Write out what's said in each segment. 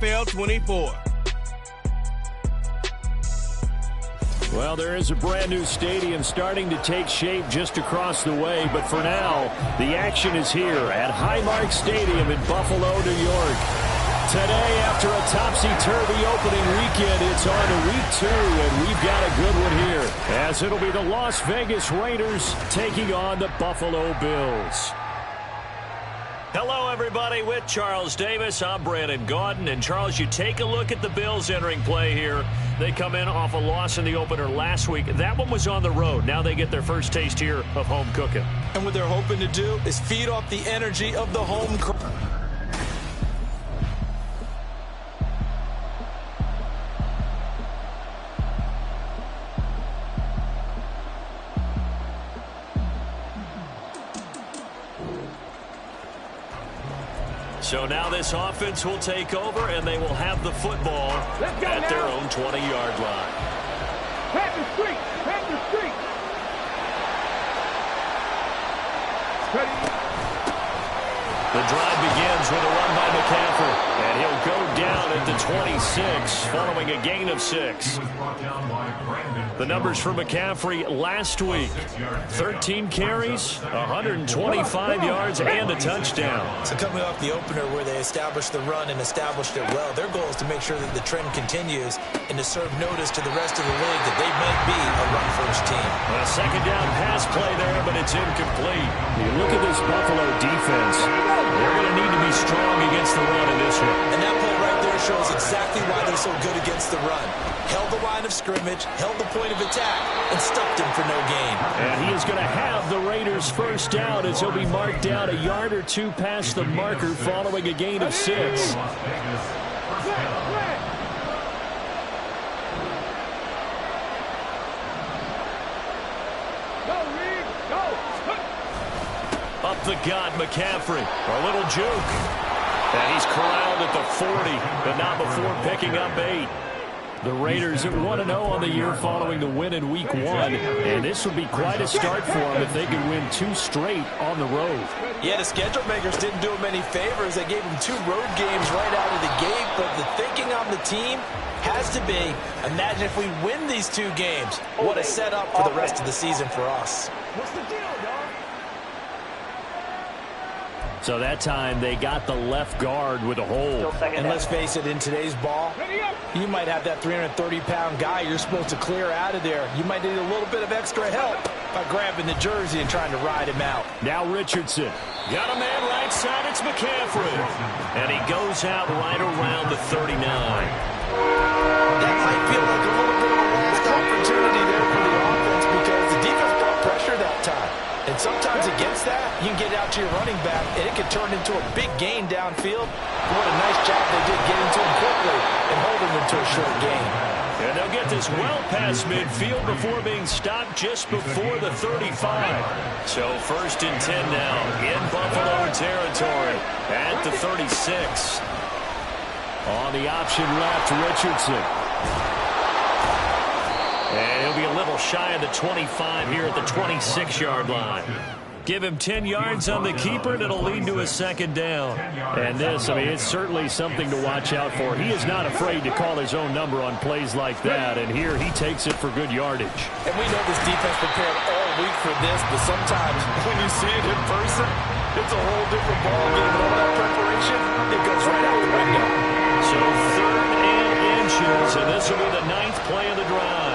NFL 24. Well, there is a brand new stadium starting to take shape just across the way, but for now, the action is here at Highmark Stadium in Buffalo, New York. Today, after a topsy-turvy opening weekend, it's on to week 2, and we've got a good one here, as it'll be the Las Vegas Raiders taking on the Buffalo Bills. Hello, everybody. With Charles Davis, I'm Brandon Gaudin. And, Charles, you take a look at the Bills entering play here. They come in off a loss in the opener last week. That one was on the road. Now they get their first taste here of home cooking. And what they're hoping to do is feed off the energy of the home crowd. So now this offense will take over, and they will have the football at their own 20-yard line. Pack the street! Pack the street! Ready? The drive begins with a run by McCaffrey, and he'll go down at the 26, following a gain of 6. The numbers for McCaffrey last week: 13 carries, 125 yards, and a touchdown. So coming off the opener where they established the run and established it well, their goal is to make sure that the trend continues and to serve notice to the rest of the league that they might be a run-first team. A second down pass play there, but it's incomplete. You look at this Buffalo defense. They're going to need to be strong against the run in this one. And that play right there shows exactly why they're so good against the run. Held the line of scrimmage, held the point of attack, and stuffed him for no gain. And he is going to have the Raiders first down as he'll be marked down a yard or two past the marker following a gain of 6. Up the gut, McCaffrey. A little juke. And he's corralled at the 40, but not before picking up 8. The Raiders at 1-0 on the year following the win in Week 1. And this would be quite a start for them if they could win 2 straight on the road. Yeah, the schedule makers didn't do them any favors. They gave them 2 road games right out of the gate. But the thinking on the team has to be, imagine if we win these 2 games. What a setup for the rest of the season for us. What's the deal, dog? So that time they got the left guard with a hold. And let's face it, in today's ball, you might have that 330-pound guy you're supposed to clear out of there. You might need a little bit of extra help by grabbing the jersey and trying to ride him out. Now Richardson. Got a man right side, it's McCaffrey. And he goes out right around the 39. That might feel like a little bit of a lost opportunity there for the offense because the defense brought pressure that time. And sometimes against that, you can get out to your running back, and it can turn into a big gain downfield. What a nice job they did getting to him quickly and holding him to a short gain. And they'll get this well past midfield before being stopped just before the 35. So 1st and 10 now in Buffalo territory at the 36. On the option left, Richardson. And he'll be a little shy of the 25 here at the 26-yard line. Give him 10 yards on the keeper, and it'll lead to a second down. And this, I mean, it's certainly something to watch out for. He is not afraid to call his own number on plays like that, and here he takes it for good yardage. And we know this defense prepared all week for this, but sometimes when you see it in person, it's a whole different ballgame, and all that preparation, it goes right out the window. So 3rd and inches, and this will be the 9th play of the drive.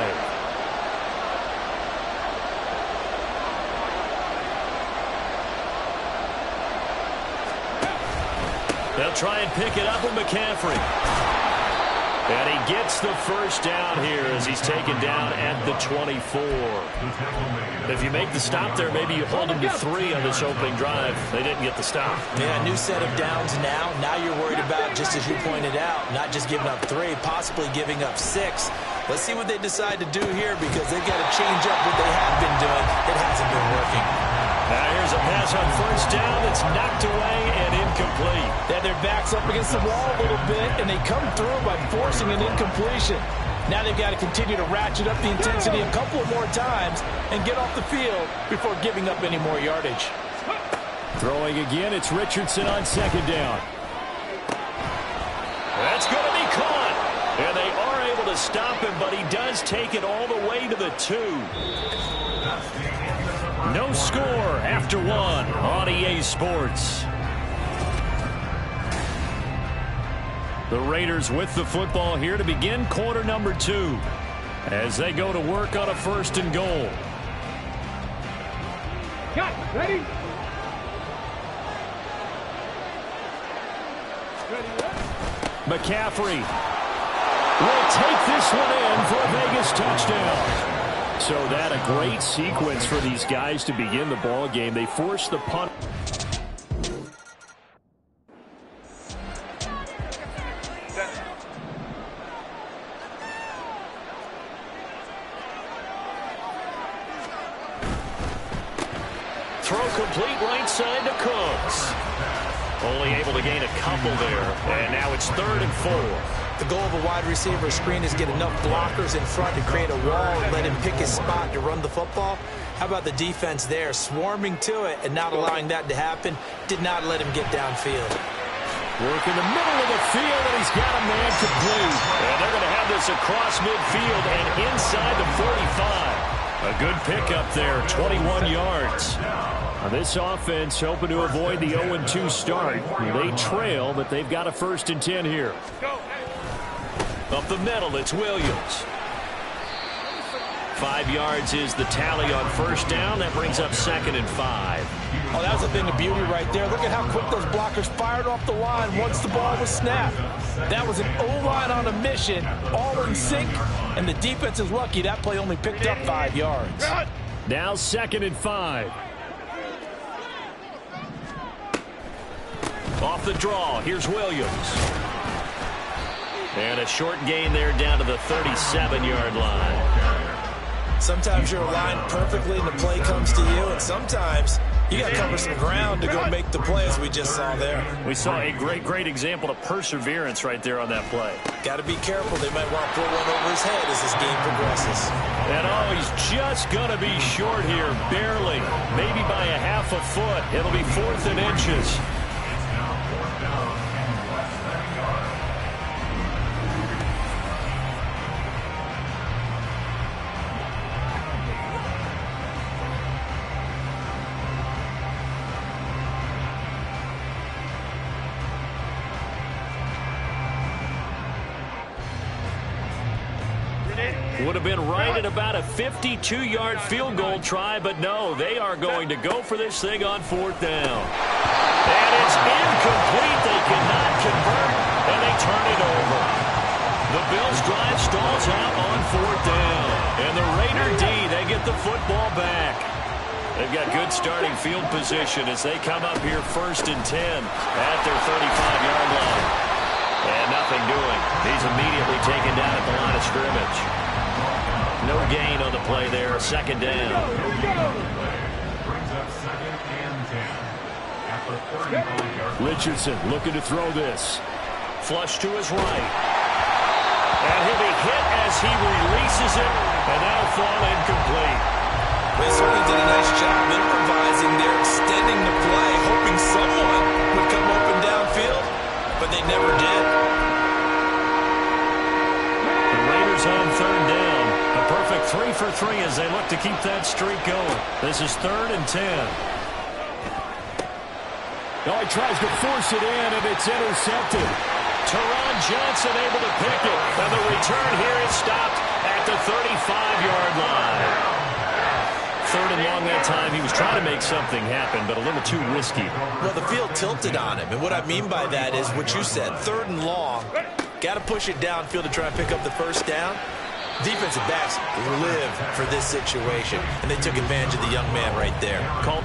They'll try and pick it up with McCaffrey. And he gets the first down here as he's taken down at the 24. If you make the stop there, maybe you hold him to 3 on this opening drive. They didn't get the stop. Yeah, new set of downs now. Now you're worried about, just as you pointed out, not just giving up 3, possibly giving up 6. Let's see what they decide to do here because they've got to change up what they have been doing. It hasn't been working. Now here's a pass on 1st down that's knocked away and incomplete. Yeah, their back's up against the wall a little bit, and they come through by forcing an incompletion. Now they've got to continue to ratchet up the intensity a couple of more times and get off the field before giving up any more yardage. Throwing again, it's Richardson on 2nd down. That's good to stop him, but he does take it all the way to the 2. No score after 1 on EA Sports. The Raiders with the football here to begin quarter number 2 as they go to work on a 1st and goal. Cut. Ready? McCaffrey will take this one in for a Vegas touchdown. So that a great sequence for these guys to begin the ball game. They force the punt. Throw complete right side to Cooks. Only able to gain a couple there. And now it's 3rd and 4. The goal of a wide receiver screen is get enough blockers in front to create a wall and let him pick his spot to run the football. How about the defense there, swarming to it and not allowing that to happen? Did not let him get downfield. Work in the middle of the field, and he's got a man complete. And they're going to have this across midfield and inside the 45. A good pickup there, 21 yards. Now this offense hoping to avoid the 0-2 start. They trail, but they've got a 1st and 10 here. Up the middle, it's Williams. 5 yards is the tally on 1st down. That brings up 2nd and 5. Oh, that was a thing of beauty right there. Look at how quick those blockers fired off the line once the ball was snapped. That was an O-line on a mission, all in sync, and the defense is lucky that play only picked up 5 yards. Now 2nd and 5. Off the draw, here's Williams. And a short gain there down to the 37-yard line. Sometimes you're aligned perfectly and the play comes to you, and sometimes you got to cover some ground to go make the play, as we just saw there. We saw a great example of perseverance right there on that play. Got to be careful. They might want to put one over his head as this game progresses. And he's just going to be short here, barely, maybe by a half a foot. It'll be 4th and inches. Would have been right at about a 52-yard field goal try, but no, they are going to go for this thing on 4th down. And it's incomplete. They cannot convert, and they turn it over. The Bills drive stalls out on 4th down. And the Raider D, they get the football back. They've got good starting field position as they come up here 1st and 10 at their 35-yard line. And nothing doing. He's immediately taken down at the line of scrimmage. No gain on the play there, 2nd down. Richardson looking to throw this. Flush to his right. And he'll be hit as he releases it, and that'll fall incomplete. They certainly did a nice job improvising there, extending the play, hoping someone would come open downfield, but they never did. The Raiders on 3rd down. A perfect 3 for 3 as they look to keep that streak going. This is 3rd and 10. Oh, he tries to force it in, and it's intercepted. Teron Johnson able to pick it. And the return here is stopped at the 35-yard line. 3rd and long that time. He was trying to make something happen, but a little too risky. Well, the field tilted on him, and what I mean by that is what you said, 3rd and long. Got to push it downfield to try and pick up the 1st down. Defensive backs live for this situation, and they took advantage of the young man right there. Called.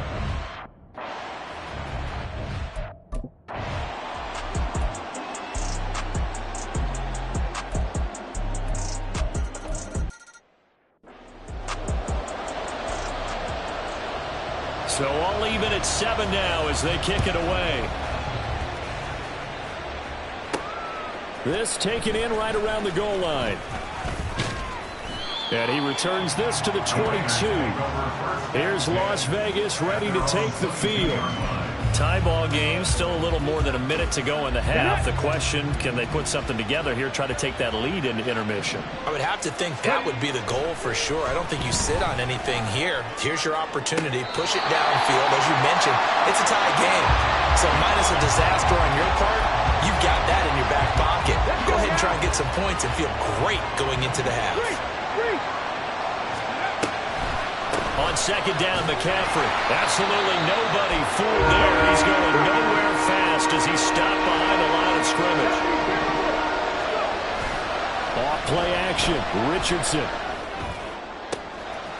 So all even at 7 now as they kick it away. This taken in right around the goal line. And he returns this to the 22. Here's Las Vegas ready to take the field. Tie ball game, still a little more than a minute to go in the half. The question, can they put something together here, try to take that lead into intermission? I would have to think that would be the goal for sure. I don't think you sit on anything here. Here's your opportunity. Push it downfield. As you mentioned, it's a tie game. So minus a disaster on your part, you've got that in your back pocket. Go ahead and try and get some points and feel great going into the half. On second down, McCaffrey. Absolutely nobody fooled there. He's going nowhere fast as he stopped behind the line of scrimmage. Off play action. Richardson.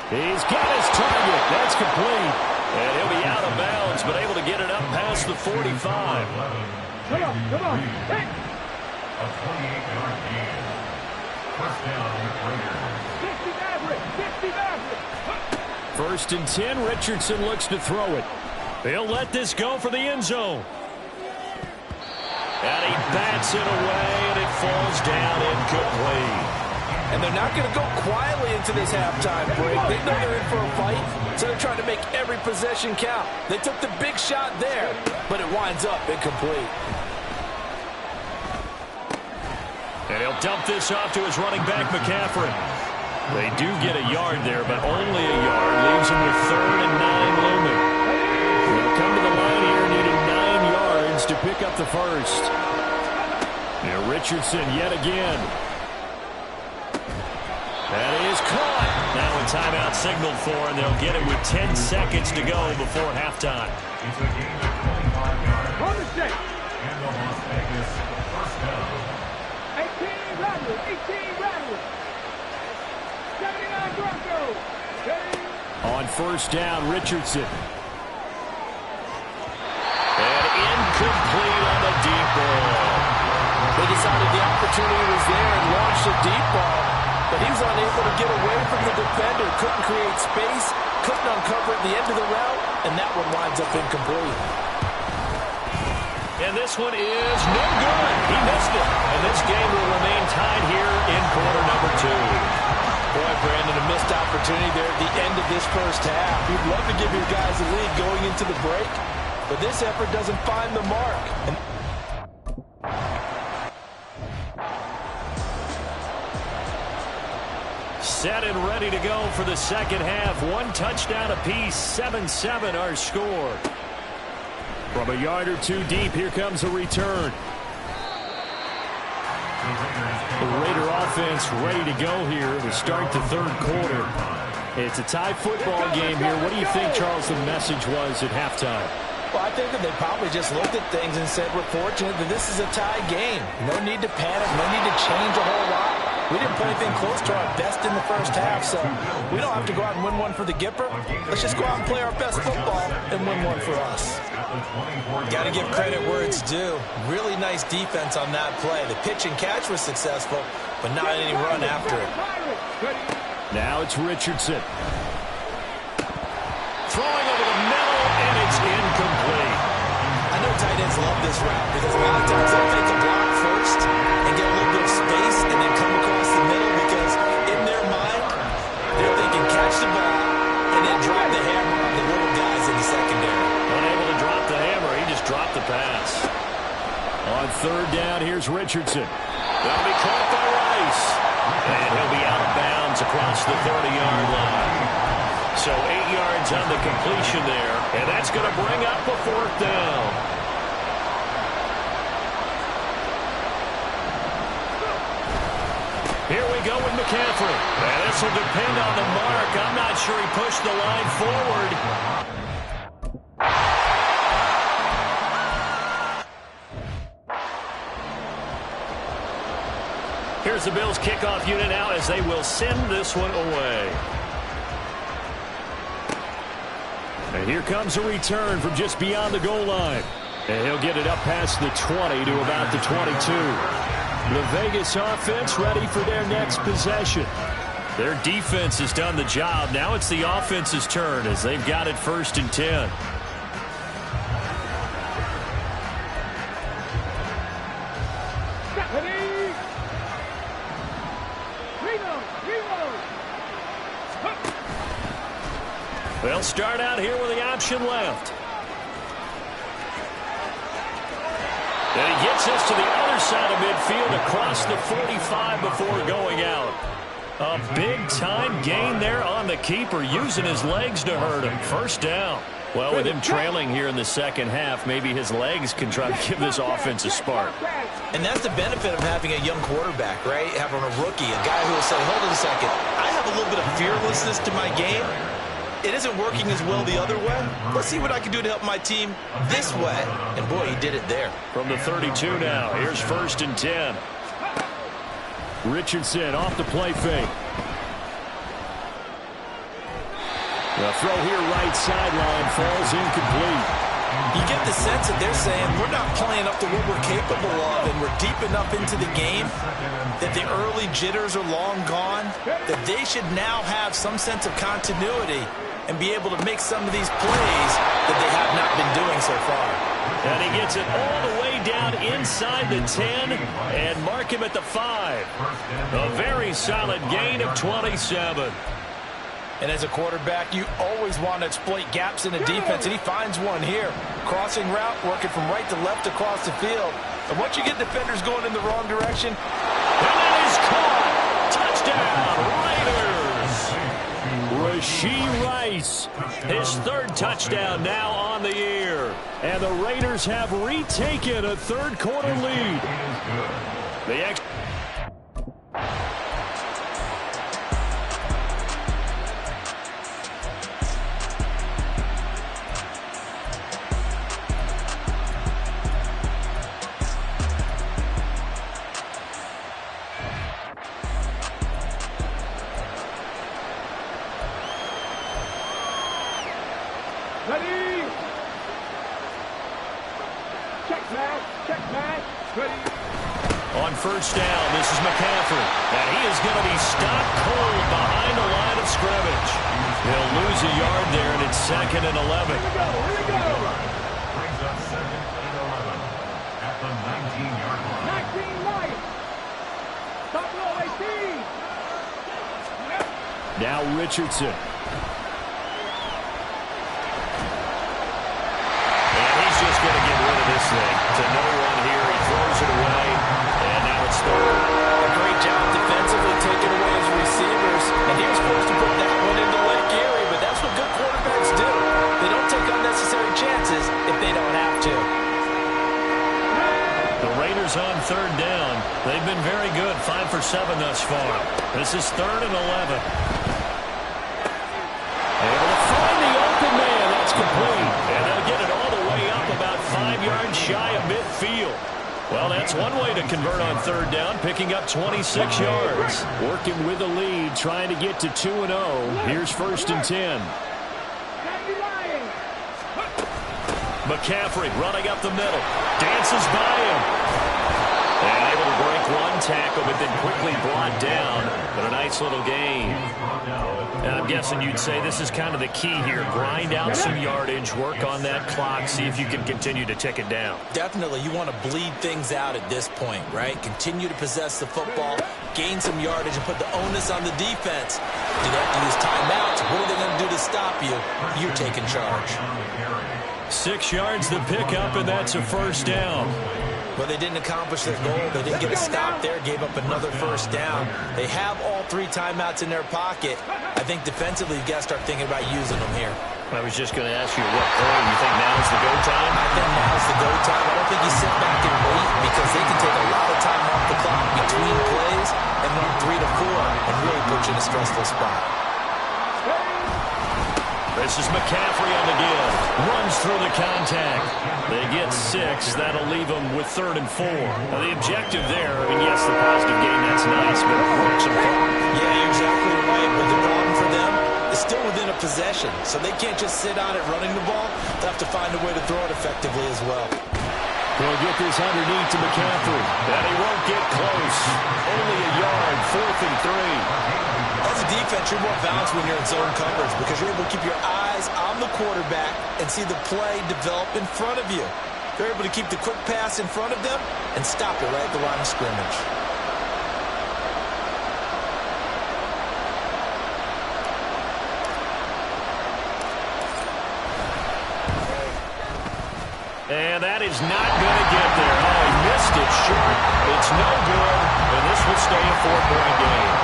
He's got his target. That's complete. And he'll be out of bounds, but able to get it up past the 45. Come on. Hey. A 28-yard gain. First down, Raiders. 60 Maverick. First and 10, Richardson looks to throw it. He'll let this go for the end zone. And he bats it away, and it falls down incomplete. And they're not going to go quietly into this halftime break. They know they're in for a fight, so they're trying to make every possession count. They took the big shot there, but it winds up incomplete. And he'll dump this off to his running back, McCaffrey. They do get a yard there, but only a yard. Leaves him with 3rd and 9 looming. They'll come to the line here, needing 9 yards to pick up the first. Now Richardson yet again. That is caught. Now a timeout signaled for, and they'll get it with 10 seconds to go before halftime. It's a gain of 25 yards. On the shake. And the Las Vegas first down. 18 Rattlers. 79 Broncos. On first down, Richardson. And incomplete on the deep ball. They decided the opportunity was there and launched a deep ball, but he was unable to get away from the defender. Couldn't create space, couldn't uncover at the end of the route, and that one winds up incomplete. And this one is no good. He missed it. And this game will remain tied here in quarter number 2. Boy, Brandon, a missed opportunity there at the end of this first half. You'd love to give your guys a lead going into the break, but this effort doesn't find the mark. Set and ready to go for the second half. 1 touchdown apiece, 7-7 our score. From a yard or 2 deep, here comes a return. The Raider offense ready to go here to start the third quarter. It's a tie football game here. What do you think, Charles, the message was at halftime? Well, I think that they probably just looked at things and said, we're fortunate that this is a tie game. No need to panic, no need to change a whole lot. We didn't play anything close to our best in the first half, so we don't have to go out and win one for the Gipper. Let's just go out and play our best football and win one for us. Got to give credit where it's due. Really nice defense on that play. The pitch and catch was successful, but not any run after it. Now it's Richardson. Throwing over the middle, and it's incomplete. I know tight ends love this route because a lot of times they'll take a block first and get a little bit of space and then come across the middle because in their mind, they're thinking catch the ball and then drop the hammer on the little guys in the secondary. Unable to drop the hammer, he just dropped the pass. On third down, here's Richardson. That'll be caught by Rice. And he'll be out of bounds across the 30-yard line. So 8 yards on the completion there, and that's going to bring up a 4th down. Here we go with McCaffrey. And this will depend on the mark. I'm not sure he pushed the line forward. Here's the Bills kickoff unit now as they will send this one away. And here comes a return from just beyond the goal line. And he'll get it up past the 20 to about the 22. The Vegas offense ready for their next possession. Their defense has done the job. Now it's the offense's turn as they've got it 1st and 10. They'll start out here with the option left. gets this to the other side of midfield across the 45 before going out. A big-time gain there on the keeper, using his legs to hurt him. First down. Well, with him trailing here in the second half, maybe his legs can try to give this offense a spark. And that's the benefit of having a young quarterback, right? Having a rookie, a guy who will say, hold on a second, I have a little bit of fearlessness to my game. It isn't working as well the other way. Let's see what I can do to help my team this way. And, boy, he did it there. From the 32 now, here's 1st and 10. Richardson off the play fake. The throw here right sideline falls incomplete. You get the sense that they're saying we're not playing up to what we're capable of, and we're deep enough into the game that the early jitters are long gone, that they should now have some sense of continuity and be able to make some of these plays that they have not been doing so far. And he gets it all the way down inside the 10 and mark him at the 5. A very solid gain of 27. And as a quarterback, you always want to exploit gaps in the defense, and he finds one here. Crossing route, working from right to left across the field. And once you get defenders going in the wrong direction, and that is caught. Touchdown, Raiders. Rashee Rice, his 3rd touchdown now on the year. And the Raiders have retaken a 3rd quarter lead. The Ready? Check man, ready? On 1st down, this is McCaffrey. And he is going to be stopped cold behind the line of scrimmage. He'll lose a yard there, and it's 2nd and 11. Here we go. Brings up 2nd and 11 at the 19-yard line. 19 right. Top row 18. Now Richardson. Just going to get rid of this thing. To no one here. He throws it away. And now it's 3rd. a great job defensively taking away his receivers. And he was supposed to put that one into Lake Erie, but that's what good quarterbacks do. They don't take unnecessary chances if they don't have to. The Raiders on 3rd down. They've been very good. 5 for 7 thus far. This is 3rd and 11. Able to find the open man. That's complete. And they'll get it all the way up about 5 yards shy of midfield. Well, that's one way to convert on 3rd down, picking up 26 yards. Working with the lead, trying to get to 2-0. Here's 1st and 10. McCaffrey running up the middle. Dances by him. And able to break one tackle, but then quickly brought down. But a nice little gain. And I'm guessing you'd say this is kind of the key here. Grind out some yardage, work on that clock, see if you can continue to tick it down. Definitely, you want to bleed things out at this point, right? Continue to possess the football, gain some yardage, and put the onus on the defense. Do they have to use timeouts? What are they going to do to stop you? You're taking charge. 6 yards to pick up, and that's a 1st down. But they didn't accomplish their goal. They didn't get a stop there, gave up another 1st down. They have all 3 timeouts in their pocket. I think defensively, you've got to start thinking about using them here. I was just going to ask you, what point you think now's the go time? I think now's the go time. I don't think you sit back and wait because they can take a lot of time off the clock between plays and run 3 to 4 and really put you in a stressful spot. This is McCaffrey on the give. Runs through the contact. They get 6. That'll leave them with 3rd and 4. Now, the objective there, I mean, yes, the positive game, that's nice, but it works some fun. Yeah, you're exactly right. But the problem for them is still within a possession. So they can't just sit on it running the ball. They have to find a way to throw it effectively as well. They'll get this underneath to McCaffrey. And he won't get close. Only a yard. 4th and 3. As a defense, you're more balanced when you're in zone coverage because you're able to keep your eyes on the quarterback and see the play develop in front of you. They're able to keep the quick pass in front of them and stop it right at the line of scrimmage. And that is not going to get there. Oh, he missed missed it short. It's no good, and this will stay a 4-point game.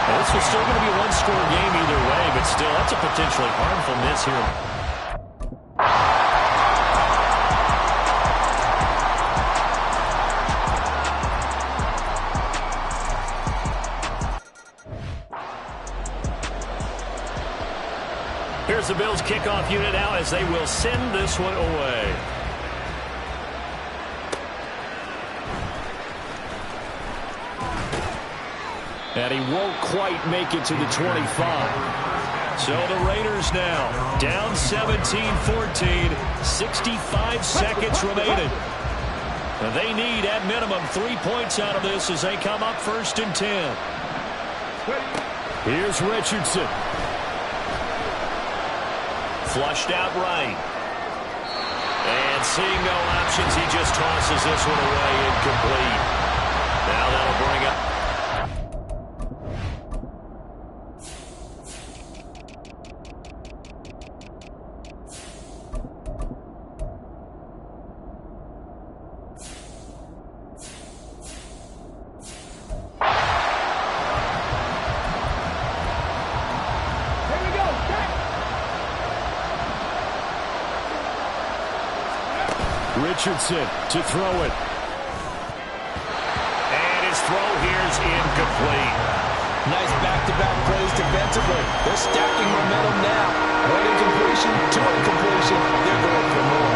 And this was still going to be a one-score game either way, but still, that's a potentially harmful miss here. Here's the Bills kickoff unit now as they will send this one away. And he won't quite make it to the 25. So the Raiders now down 17-14, 65 seconds remaining. And they need at minimum 3 points out of this as they come up 1st and 10. Here's Richardson. Flushed out right. And seeing no options, he just tosses this one away incomplete. Now that'll bring up. Richardson to throw it. And his throw here's incomplete. Nice back-to-back plays defensively. They're stacking momentum now. One incompletion, 2 incompletion. They're going for more.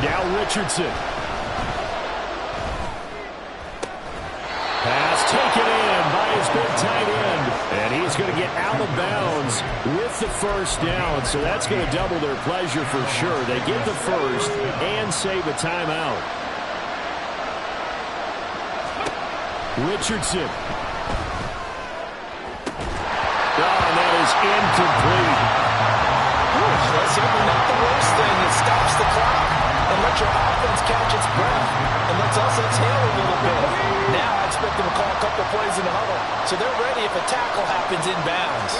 Now Richardson. Pass taken in by his big tight end. And he's going to get out of bounds with the first down. So that's going to double their pleasure for sure. They get the first and save a timeout. Richardson. Oh, and that is incomplete. That's certainly not the worst thing. It stops the clock and lets your offense catch its breath and lets us exhale a little bit. Now I expect them to call a couple plays in the huddle, so they're ready if a tackle happens inbounds.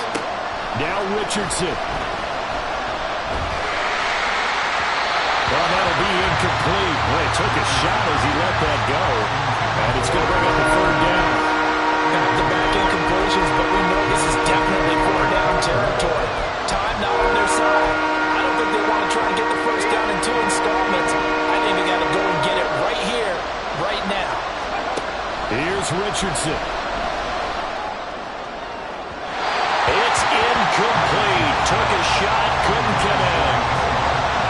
Now Richardson. Well, that'll be incomplete. Well, he took a shot as he let that go. And it's going to bring up a 3rd down. Back-to-back incompletions, but we know this is definitely 4-down territory. Time not on their side. I don't think they want to try and get the first down in 2 installments. I think they got to go and get it right here, right now. Here's Richardson. It's incomplete. Took a shot, couldn't connect.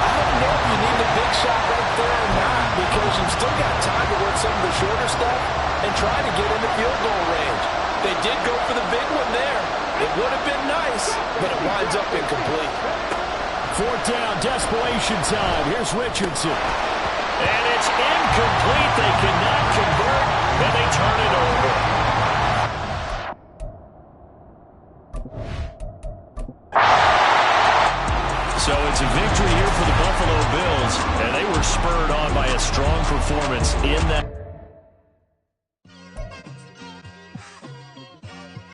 I don't know if you need a big shot right there or not, because you've still got time to work some of the shorter stuff and try to get into field goal range. They did go for the big one there. It would have been nice, but it winds up incomplete. 4th down, desperation time. Here's Richardson. And it's incomplete. They cannot convert, and they turn it over. So it's a victory here for the Buffalo Bills, and they were spurred on by a strong performance in that.